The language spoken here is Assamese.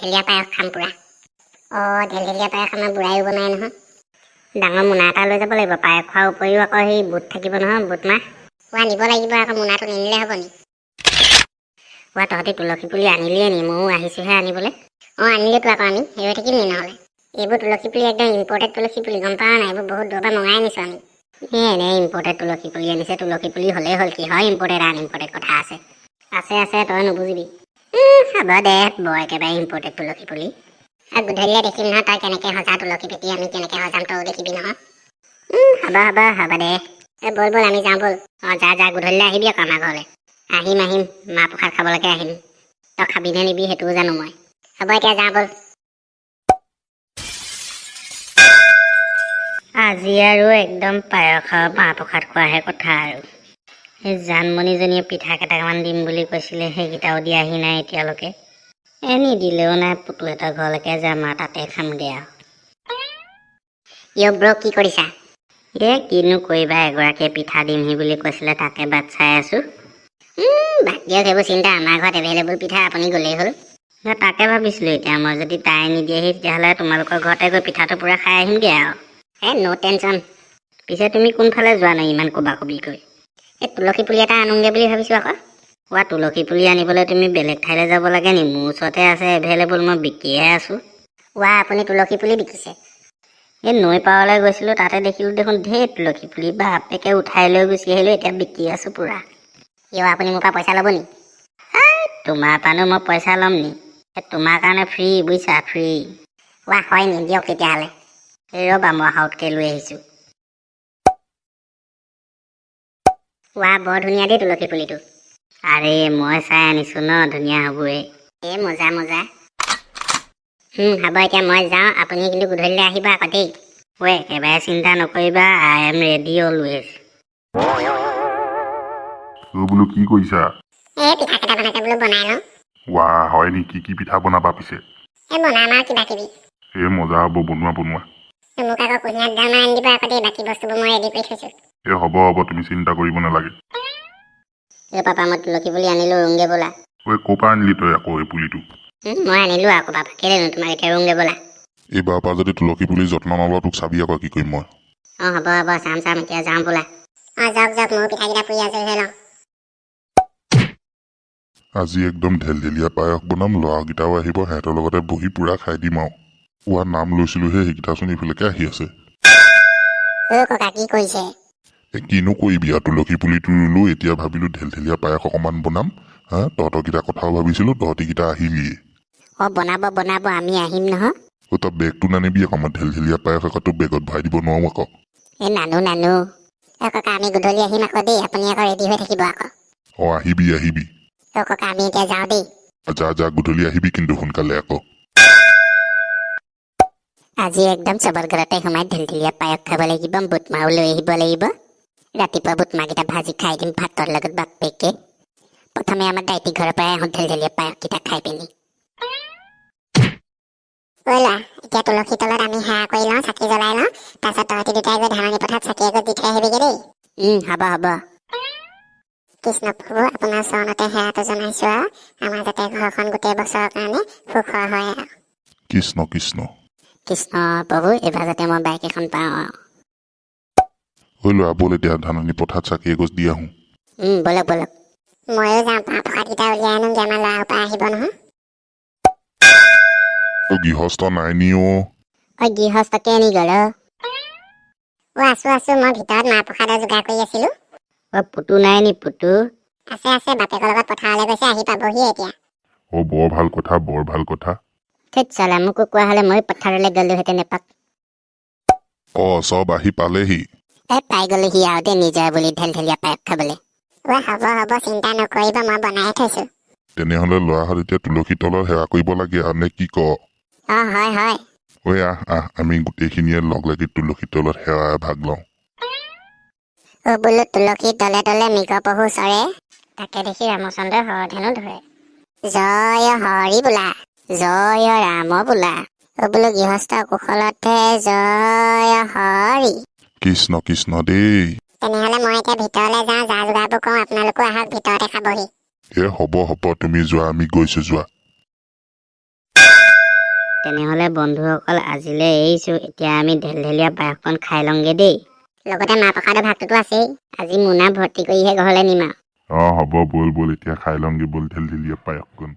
ঢেলঢেলীয়া পায়স খাম পুৰা। ঢেলঢেলীয়া পায়স আমাৰ বুঢ়াইও বনাই নহয়। ডাঙৰ মোনা এটা লৈ যাব লাগিব। পায়স খোৱাৰ উপৰিও আকৌ সেই বুট থাকিব নহয়, বুট মাহ নিব লাগিব। আকৌ মোনাটো নিনিলে হ'ব নি? তহঁতি তুলসী পুলি আনিলিয়ে নি? ময়ো আহিছোহে আনিবলৈ। আনিলেতো আকৌ আমি হেৰি হৈ থাকিম নি নহ'লে? এইবোৰ তুলসী পুলি একদম ইম্পৰ্টেড তুলসী পুলি, গম পাওঁ নাই? এইবোৰ বহুত দূৰৰ পৰা মঙাই আনিছোঁ আমি। এনেই ইম্পৰ্টেড তুলসী পুলি আনিছে। তুলসী পুলি হ'লেই হ'ল, কি হয় ইম্পৰ্টেড আনইম্পৰ্টেড কথা আছে। তই নুবুজিবি। হ'ব দে, বৰ একেবাৰে ইম্পৰ্টেড তুলসী পুলি। গধূলিয়ে দেখিম নহয় তই কেনেকৈ সজা তুলসী পেটি, আমি কেনেকৈ সজাম তইও দেখিবি নহয়। হ'ব দে। বল আমি যাওঁ বল। যা গধূলিলৈ আহিবি আকৌ আমাৰ ঘৰলৈ। আহিম মাহ প্ৰসাদ খাবলৈকে আহিম। তই খাবিনে নিবি সেইটোও জানো মই। হ'ব এতিয়া যাওঁ বল। আজি আৰু একদম পায়স আৰু মাহ প্ৰসাদ খোৱাহে কথা আৰু। সেই জানমণিজনীয়ে পিঠা কেইটামান দিম বুলি কৈছিলে, সেইকেইটাও দিয়াহি নাই এতিয়ালৈকে। নিদিলেও নাই, পুতুহঁতৰ ঘৰলৈকে যাম আৰু তাতে খামগৈ আৰু। ব্ৰ কি কৰিছা? কিনো কৰিবা, এগৰাকীয়ে পিঠা দিমহি বুলি কৈছিলে, তাকে বাট চাই আছো। বাদ দিয়ক সেইবোৰ চিন্তা, আমাৰ ঘৰত এভেইলেবল পিঠা, আপুনি গ'লেই হ'ল। তাকে ভাবিছিলোঁ, এতিয়া মই যদি তাই নিদিয়েহি তেতিয়াহ'লে তোমালোকৰ ঘৰতে গৈ পিঠাটো পূৰা খাই আহিমগৈ আৰু। ন' টেনশ্যন। পিছে তুমি কোনফালে যোৱা নাই ইমান কবাকবি কৰি? তুলসী পুলি এটা আনোগৈ বুলি ভাবিছোঁ আকৌ। তুলসী পুলি আনিবলৈ তুমি বেলেগ ঠাইলৈ যাব লাগে নি? মোৰ ওচৰতে আছে এভেইলেবল, মই বিকিহে আছোঁ। আপুনি তুলসী পুলি বিকিছে? নৈ পাৰলৈ গৈছিলোঁ, তাতে দেখিলোঁ দেখোন ঢেৰ তুলসী পুলি। বাপেকে উঠাই লৈ গুচি আহিলোঁ, এতিয়া বিকি আছোঁ পূৰা। আপুনি মোৰ পৰা পইচা ল'ব নি? তোমাৰ পৰানো মই পইচা ল'ম নি? তোমাৰ কাৰণে ফ্ৰী, বুজিছা, ফ্ৰী। হয় নি? দিয়ক তেতিয়াহ'লে। ৰ'বা মই হাউতকৈ লৈ আহিছোঁ। বৰ ধুনীয়া দেই তুলসী পুলিটো। আৰে মই চাই আনিছোঁ ন, ধুনীয়া হ'বই। মজা। হ'ব এতিয়া মই যাওঁ, আপুনি কিন্তু গধূলিলৈ আহিব আকৌ দেই। একেবাৰে চিন্তা নকৰিবা, আই এম ৰেডি অলৱেজ। বোলো কি কৰিছা? পিঠা কেইটামানকে বোলো বনাই লওঁ। হয় নেকি? কি পিঠা বনাবা পিছে? বনাম আৰু কিবা কিবি। মজা হ'ব, বনোৱা। মোক আকৌ কুঁহিয়াৰ দানা আনি দিবা আকৌ দেই, বাকী বস্তুবোৰ মই ৰেডি কৰি থৈছোঁ। হ'ব, তুমি চিন্তা কৰিব নালাগে। পাপা মই তুলসী পুলি আনিলোঁ, ৰুংগে ব'লা। ক'ৰ পৰা আনিলি তই আকৌ এই পুলিটো? মই আনিলোঁ আকৌ পাপা, কেলেনো তোমাক এতিয়া ৰুংগে ব'লা। এইবাৰৰ পৰা যদি তুলসী পুলি যত্ন নলওঁ তোক চাবি আকৌ কি কৰিম মই। হ'ব চাম, এতিয়া যাওঁ ব'লা। যাওক ময়ো পিঠাকেইটা পুৰি আজৰি হৈ লওঁ। আজি একদম ঢেলঢেলীয়া পায়স বনাম, ল'ৰাকেইটাও আহিব, সিহঁতৰ লগতে বহি পুৰা খাই দিম আৰু। নাম লৈছিলোহে, সেইকেইটাচোন এইফালেকে আহি আছে। ককা কি কৰিছে? কিনো কৰিবি আৰু, তুলসী পুলিটো ৰুলো, এতিয়া ভাবিলো ঢেলঢেলীয়া পায়স অকণমান বনাম। তহঁতৰকেইটা কথাও ভাবিছিলো, তহঁতিকেইটা আহিলিয়ে। বনাব, আমি আহিম নহয়। তই বেগটো নানিবি আকৌ, মই ঢেলঢেলীয়া পায়স আকৌ তোৰ বেগত ভৰাই দিব নোৱাৰো আকৌ। নানো। ককা আমি গধূলি আহিম আকৌ দেই, আপুনি আকৌ ৰেডি হৈ থাকিব আকৌ। আহিবি। ককা আমি এতিয়া যাওঁ দেই। যা গধূলি আহিবি কিন্তু সোনকালে আকৌ। আজি একদম চবৰ ঘৰতে সোমাই ঢেলঢেলীয়া পায়স খাব লাগিব, বুট মাহো লৈ আহিব লাগিব। ৰাতিপুৱা বুট মাহকেইটা ভাজি খাই দিম ভাতৰ লগত বাপেকে। প্ৰথমে আমাৰ দাইটি ঘৰৰ পৰাই আহোঁ ঢেলঢেলীয়া পায়সকেইটা খাই পিনি। এতিয়া তুলসী তলত আমি সেৱা কৰি লওঁ, চাকি জ্বলাই লওঁ, তাৰপিছত তহঁতি দুটাই গৈ ধাননি পথাৰত চাকি এগছ দি থৈ আহিবিগে দেই। হ'ব। কৃষ্ণ প্ৰভু, আপোনাৰ চৰণতে সেৱাটো জনাইছো আৰু আমাৰ যাতে ঘৰখন গোটেই বছৰৰ কাৰণে সুখৰ হয় আৰু। কৃষ্ণ প্ৰভু, এইবাৰ যাতে মই বাইক এখন পাওঁ আৰু। ল'ৰা ব'ল এতিয়া ধাননি পথাৰত চাকি এগছ দি আহোঁ। বলক। ময়ো যাওঁ, মাহ প্ৰসাদকেইটা উলিয়াই আনোগে, আমাৰ ল'ৰাৰ পৰা আহিব নহয়। গৃহস্থ নাই নি? গৃহস্থ কেনি গ'ল? আছো, মই ভিতৰত মাহ প্ৰসাদৰ যোগাৰ কৰি আছিলো। পুতু নাই নি? পুতু আছে, বাপেকৰ লগত পথাৰলৈ গৈছে, আহি পাবহি এতিয়া। বৰ ভাল কথা। ঠিক চালা, মোকো কোৱা হ'লে মই পথাৰলৈ গ'লোহেঁতেন এপাক। চব আহি পালেহি। পাই গ'লোহি আৰু দেই, নিজৰ বুলি ঢেলঢেলীয়া পায়স খাবলৈ। হ'ব, চিন্তা নকৰিবা, মই বনাই থৈছো। তেনেহ'লে ল'ৰাহঁত এতিয়া তুলসী তলত সেৱা কৰিব লাগে আৰু নে কি ক? হয়। আহ আমি গোটেইখিনিয়ে লগ লাগি তুলসী তলত সেৱা ভাগ লওঁ। বোলো তুলসী তলে তলে মৃগ পহু চৰে, তাকে দেখি ৰামচন্দ্ৰই হৰধেনু ধৰে। জয় হৰি বোলা, জয় ৰাম বোলা, বোলো গৃহস্থ কুশলতে জয় হৰি। কৃষ্ণ দেই। তেনেহ'লে মই এতিয়া ভিতৰলৈ যাওঁ, যা যোগাৰবোৰ কৰোঁ, আপোনালোকো আহক, ভিতৰতে খাবহি। হ'ব, তুমি যোৱা, আমি গৈছো যোৱা। তেনেহ'লে বন্ধুসকল আজিলৈ এৰিছোঁ। এতিয়া আমি ঢেলঢেলীয়া পায়সকণ খাই লওঁগে দেই। লগতে মাহ প্ৰসাদৰ ভাগটোতো আছেই। আজি মোনা ভৰ্তি কৰিহে ঘৰলৈ নিম আৰু। হ'ব বল এতিয়া খাই লওঁগে বল ঢেলঢেলীয়া পায়সকণ।